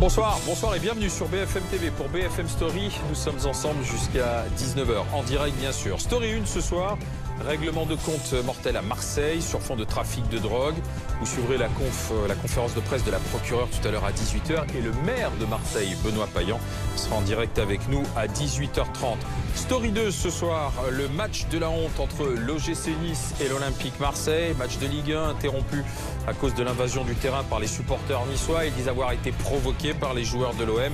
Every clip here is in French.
Bonsoir et bienvenue sur BFM TV pour BFM Story. Nous sommes ensemble jusqu'à 19 h, en direct bien sûr. Story 1 ce soir, règlement de compte mortel à Marseille sur fond de trafic de drogue. Vous suivrez la conférence de presse de la procureure tout à l'heure à 18 h. Et le maire de Marseille, Benoît Payan, sera en direct avec nous à 18 h 30. Story 2 ce soir, le match de la honte entre l'OGC Nice et l'Olympique Marseille. Match de Ligue 1 interrompu à cause de l'invasion du terrain par les supporters niçois. Ils disent avoir été provoqués par les joueurs de l'OM.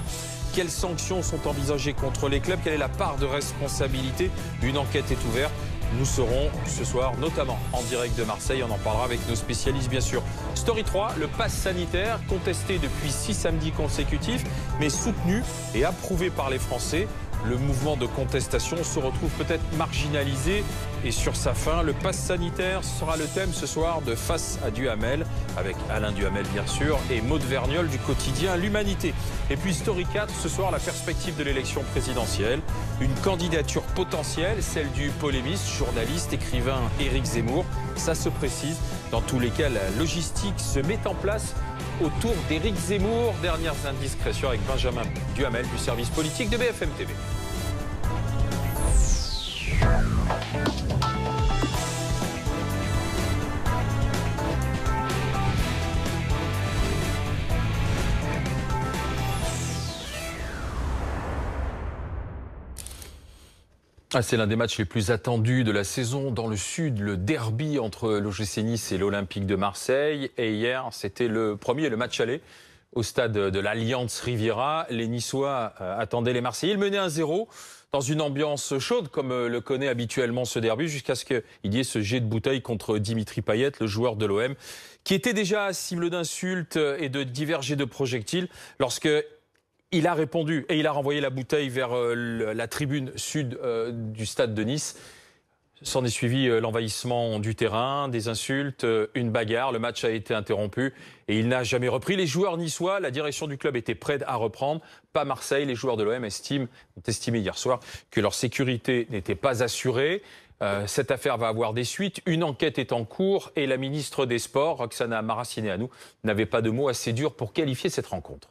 Quelles sanctions sont envisagées contre les clubs? Quelle est la part de responsabilité? Une enquête est ouverte. Nous serons ce soir notamment en direct de Marseille. On en parlera avec nos spécialistes bien sûr. Story 3, le pass sanitaire contesté depuis 6 samedis consécutifs mais soutenu et approuvé par les Français. Le mouvement de contestation se retrouve peut-être marginalisé et sur sa fin, le pass sanitaire sera le thème ce soir de Face à Duhamel, avec Alain Duhamel bien sûr et Maud Vergnol du quotidien L'Humanité. Et puis Story 4, ce soir la perspective de l'élection présidentielle, une candidature potentielle, celle du polémiste, journaliste, écrivain Éric Zemmour. Ça se précise, dans tous les cas la logistique se met en place autour d'Éric Zemmour. Dernières indiscrétions avec Benjamin Duhamel du service politique de BFM TV. C'est l'un des matchs les plus attendus de la saison dans le sud, le derby entre l'OGC Nice et l'Olympique de Marseille. Et hier, c'était le premier, le match aller au stade de l'Allianz Riviera. Les Niçois attendaient les Marseillais. Ils menaient 1-0 dans une ambiance chaude, comme le connaît habituellement ce derby, jusqu'à ce qu'il y ait ce jet de bouteille contre Dimitri Payet, le joueur de l'OM, qui était déjà cible d'insultes et de divers jets de projectiles lorsque il a répondu et il a renvoyé la bouteille vers la tribune sud du stade de Nice. S'en est suivi l'envahissement du terrain, des insultes, une bagarre. Le match a été interrompu et il n'a jamais repris. Les joueurs niçois, la direction du club était prête à reprendre. Pas Marseille. Les joueurs de l'OM ont estimé hier soir que leur sécurité n'était pas assurée. Cette affaire va avoir des suites. Une enquête est en cours et la ministre des Sports, Roxana Maracineanu, n'avait pas de mots assez durs pour qualifier cette rencontre.